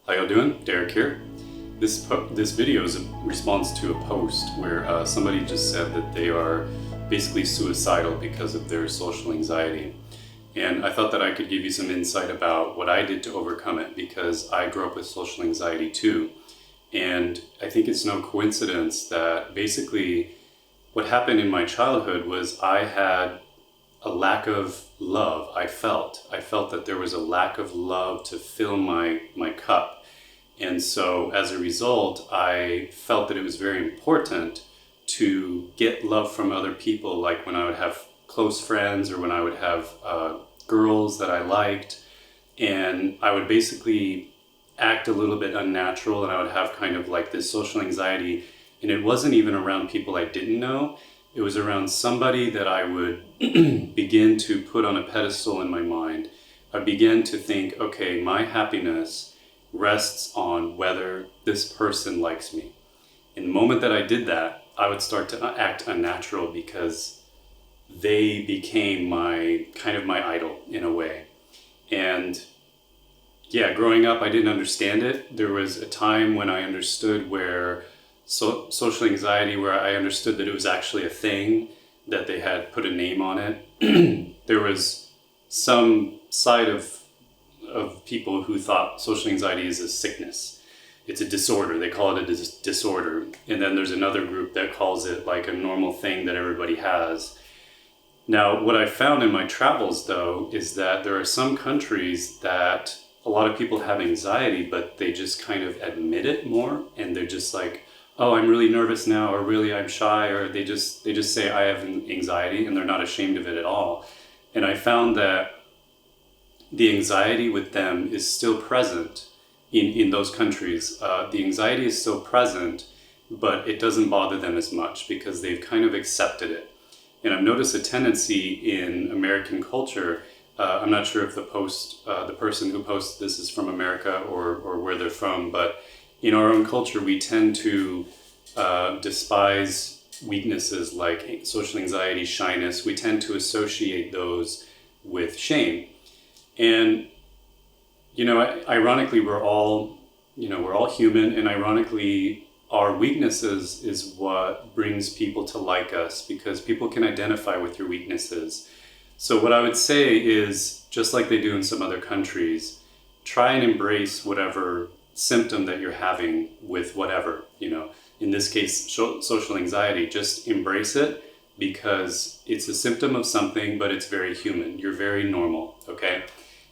How y'all doing? Derek here. This video is a response to a post where somebody just said that they are basically suicidal because of their social anxiety. And I thought that I could give you some insight about what I did to overcome it, because I grew up with social anxiety too. And I think it's no coincidence that basically what happened in my childhood was I had a lack of love. I felt that there was a lack of love to fill my cup. And so as a result, I felt that it was very important to get love from other people, like when I would have close friends or when I would have girls that I liked. And I would basically act a little bit unnatural, and I would have kind of like this social anxiety. And it wasn't even around people I didn't know. It was around somebody that I would begin to put on a pedestal in my mind. I began to think, okay, my happiness rests on whether this person likes me. In the moment that I did that, I would start to act unnatural because they became my idol in a way. And yeah, growing up, I didn't understand it. There was a time when I understood where social anxiety, where I understood that it was actually a thing, that they had put a name on it. There was some side of people who thought social anxiety is a sickness. It's a disorder. They call it a disorder. And then there's another group that calls it like a normal thing that everybody has. Now, what I found in my travels, though, is that there are some countries that a lot of people have anxiety, but they just kind of admit it more. And they're just like, oh, I'm really nervous now, or really I'm shy, or they just say I have anxiety, and they're not ashamed of it at all. And I found that the anxiety with them is still present in those countries. The anxiety is still present, but it doesn't bother them as much because they've kind of accepted it. And I've noticed a tendency in American culture. I'm not sure if the person who posts this is from America or where they're from, but in our own culture, we tend to despise weaknesses like social anxiety, shyness. We tend to associate those with shame. And, ironically, we're all human, and ironically, our weaknesses is what brings people to like us, because people can identify with your weaknesses. So what I would say is, just like they do in some other countries, try and embrace whatever symptom that you're having with whatever, in this case, social anxiety. Just embrace it, because it's a symptom of something, but it's very human. You're very normal, okay?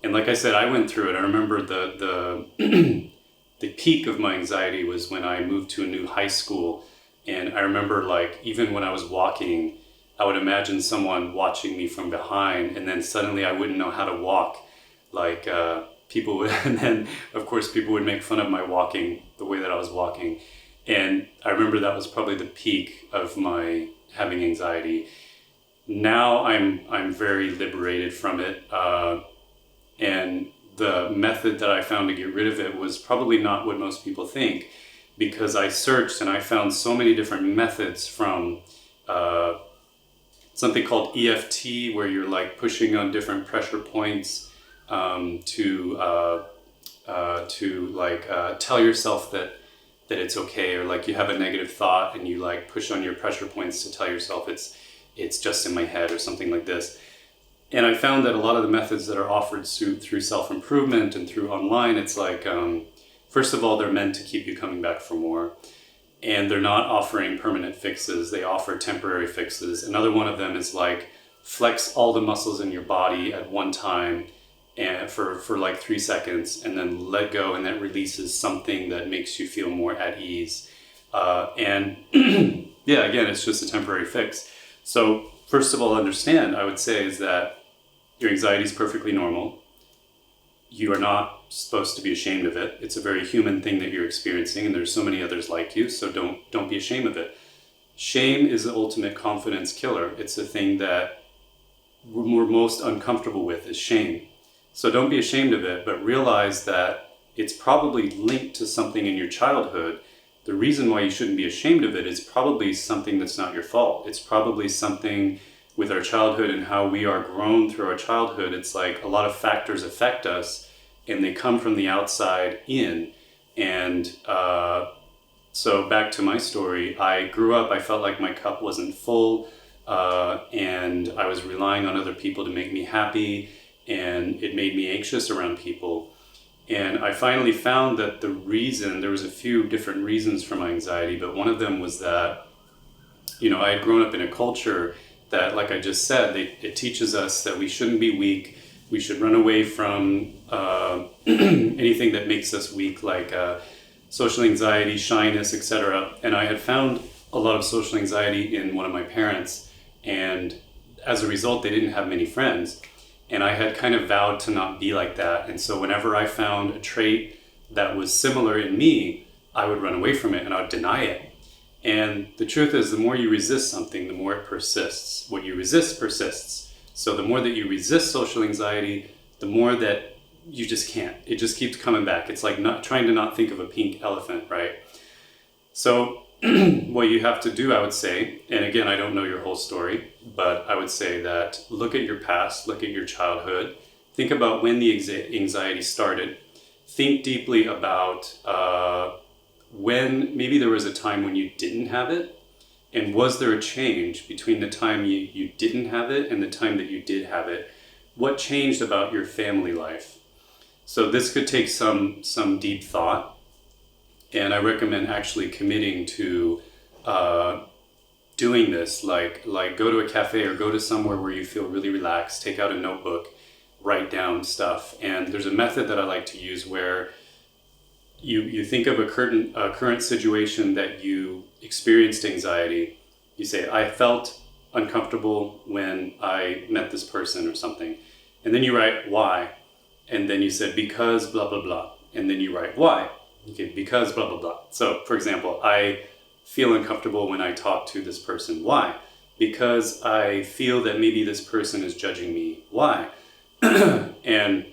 And like I said, I went through it. I remember the the peak of my anxiety was when I moved to a new high school. And I remember, like, even when I was walking, I would imagine someone watching me from behind, and then suddenly I wouldn't know how to walk. Like, people would, and then of course people would make fun of my walking, the way that I was walking. And I remember that was probably the peak of my having anxiety. Now I'm very liberated from it. And the method that I found to get rid of it was probably not what most people think, because I searched and I found so many different methods, from something called EFT, where you're like pushing on different pressure points, to tell yourself that it's okay, or like you have a negative thought and you like push on your pressure points to tell yourself it's just in my head, or something like this. And I found that a lot of the methods that are offered through self-improvement and through online, it's like, first of all, they're meant to keep you coming back for more. And they're not offering permanent fixes. They offer temporary fixes. Another one of them is like, flex all the muscles in your body at one time, and for like 3 seconds, and then let go, and that releases something that makes you feel more at ease. And yeah, again, it's just a temporary fix. So first of all, understand, I would say, is that your anxiety is perfectly normal. You are not supposed to be ashamed of it. It's a very human thing that you're experiencing, and there's so many others like you, so don't be ashamed of it. Shame is the ultimate confidence killer. It's the thing that we're most uncomfortable with, is shame. So don't be ashamed of it, but realize that it's probably linked to something in your childhood. The reason why you shouldn't be ashamed of it is probably something that's not your fault. It's probably something with our childhood and how we are grown through our childhood. It's like a lot of factors affect us, and they come from the outside in. And so back to my story, I grew up, I felt like my cup wasn't full, and I was relying on other people to make me happy, and it made me anxious around people. And I finally found that there was a few different reasons for my anxiety, but one of them was that, I had grown up in a culture that, like I just said, it teaches us that we shouldn't be weak. We should run away from anything that makes us weak, like social anxiety, shyness, etc. And I had found a lot of social anxiety in one of my parents, and as a result, they didn't have many friends. And I had kind of vowed to not be like that. And so whenever I found a trait that was similar in me, I would run away from it and I would deny it. And the truth is, the more you resist something, the more it persists. What you resist persists. So the more that you resist social anxiety, the more that you just can't. It just keeps coming back. It's like trying to not think of a pink elephant, right? So what you have to do, I would say, and again, I don't know your whole story, but I would say that look at your past, look at your childhood, think about when the anxiety started, think deeply about when maybe there was a time when you didn't have it, and was there a change between the time you didn't have it and the time that you did have it? What changed about your family life? So this could take some deep thought. And I recommend actually committing to doing this, like go to a cafe or go to somewhere where you feel really relaxed, take out a notebook, write down stuff. And there's a method that I like to use where you think of a current situation that you experienced anxiety. You say, I felt uncomfortable when I met this person or something. And then you write why. And then you said, because blah, blah, blah. And then you write why. Okay, because blah, blah, blah. So, for example, I feel uncomfortable when I talk to this person. Why? Because I feel that maybe this person is judging me. Why? And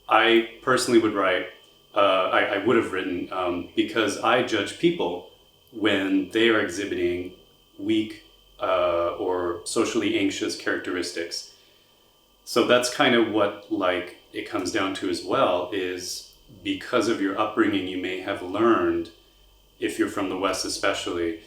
I personally would write, I would have written, because I judge people when they are exhibiting weak or socially anxious characteristics. So that's kind of what it comes down to as well, is because of your upbringing, you may have learned, if you're from the West especially,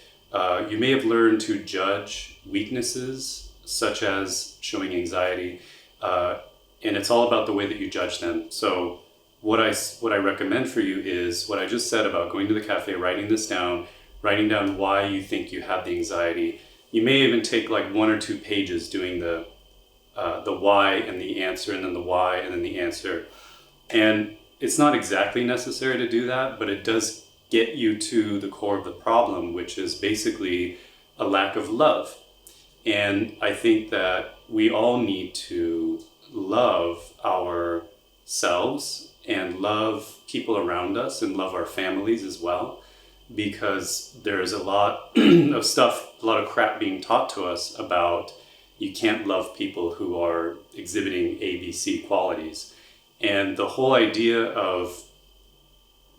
you may have learned to judge weaknesses such as showing anxiety, and it's all about the way that you judge them. So what I recommend for you is what I just said about going to the cafe, writing this down, writing down why you think you have the anxiety. You may even take like 1 or 2 pages doing the why and the answer, and then the why and then the answer. And it's not exactly necessary to do that, but it does get you to the core of the problem, which is basically a lack of love. And I think that we all need to love ourselves and love people around us and love our families as well, because there's a lot of stuff, a lot of crap being taught to us about you can't love people who are exhibiting ABC qualities. And the whole idea of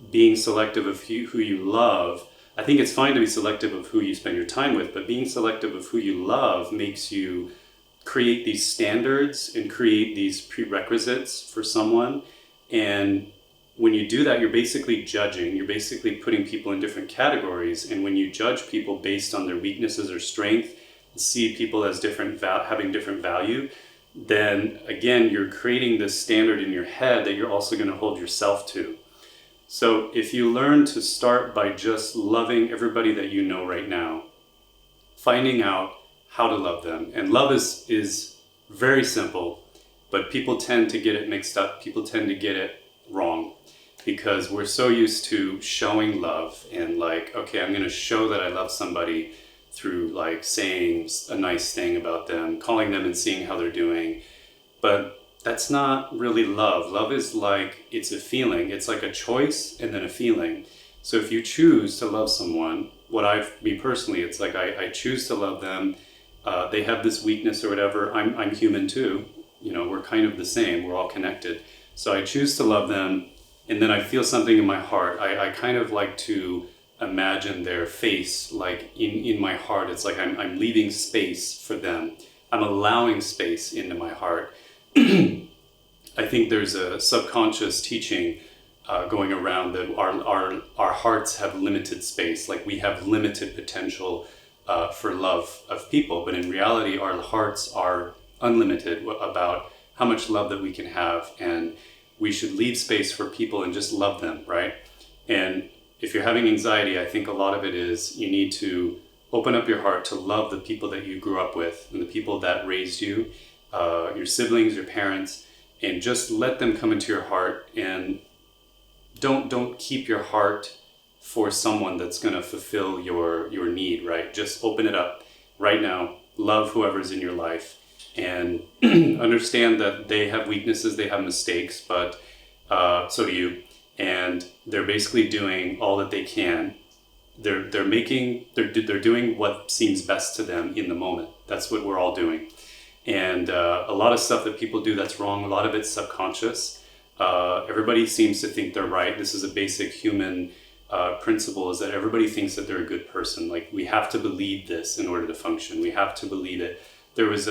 being selective of who you love, I think it's fine to be selective of who you spend your time with, but being selective of who you love makes you create these standards and create these prerequisites for someone. And when you do that, you're basically judging, you're basically putting people in different categories. And when you judge people based on their weaknesses or strength, see people as having different value, then again, you're creating this standard in your head that you're also going to hold yourself to. So if you learn to start by just loving everybody that you know right now, finding out how to love them. And love is very simple, but people tend to get it mixed up. People tend to get it wrong because we're so used to showing love and okay, I'm going to show that I love somebody through saying a nice thing about them, calling them and seeing how they're doing. But that's not really love. Love is it's a feeling. It's like a choice and then a feeling. So if you choose to love someone, me personally, it's I choose to love them. They have this weakness or whatever. I'm human too. We're kind of the same. We're all connected. So I choose to love them, and then I feel something in my heart. I kind of like to imagine their face in my heart. It's like I'm leaving space for them. I'm allowing space into my heart. I think there's a subconscious teaching going around that our hearts have limited space, like we have limited potential for love of people. But in reality, our hearts are unlimited about how much love that we can have, and we should leave space for people and just love them, right? And if you're having anxiety, I think a lot of it is you need to open up your heart to love the people that you grew up with and the people that raised you, your siblings, your parents, and just let them come into your heart. And don't keep your heart for someone that's going to fulfill your need, right? Just open it up right now. Love whoever's in your life, and understand that they have weaknesses, they have mistakes, but so do you. And they're basically doing all that they can. They're doing what seems best to them in the moment. That's what we're all doing. And a lot of stuff that people do that's wrong, a lot of it's subconscious. Everybody seems to think they're right. This is a basic human principle, is that everybody thinks that they're a good person. Like, we have to believe this in order to function. We have to believe it. There was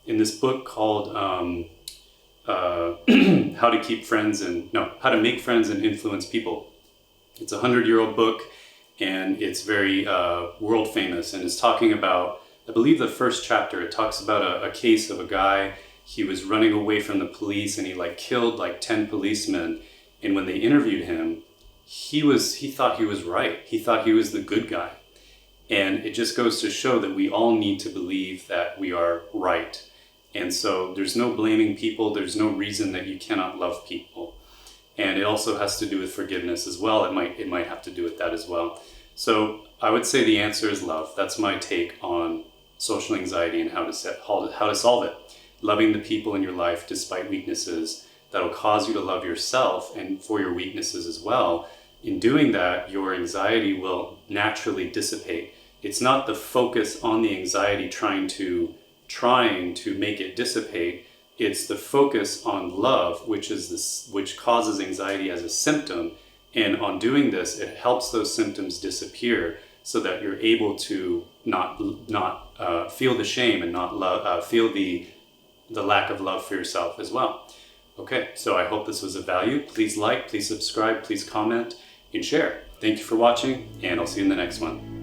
in this book called How to Make Friends and Influence People. It's a 100-year-old book, and it's very world famous, and it's talking about, I believe the first chapter, it talks about a case of a guy. He was running away from the police, and he killed 10 policemen. And when they interviewed him, he thought he was right. He thought he was the good guy. And it just goes to show that we all need to believe that we are right. And so there's no blaming people. There's no reason that you cannot love people. And it also has to do with forgiveness as well. It might have to do with that as well. So I would say the answer is love. That's my take on social anxiety and how to solve it. Loving the people in your life despite weaknesses. That'll cause you to love yourself and for your weaknesses as well. In doing that, your anxiety will naturally dissipate. It's not the focus on the anxiety trying to make it dissipate. It's the focus on love, which causes anxiety as a symptom. And on doing this, it helps those symptoms disappear so that you're able to not feel the shame and not feel the lack of love for yourself as well. Okay, so I hope this was of value. Please like, please subscribe, please comment, and share. Thank you for watching, and I'll see you in the next one.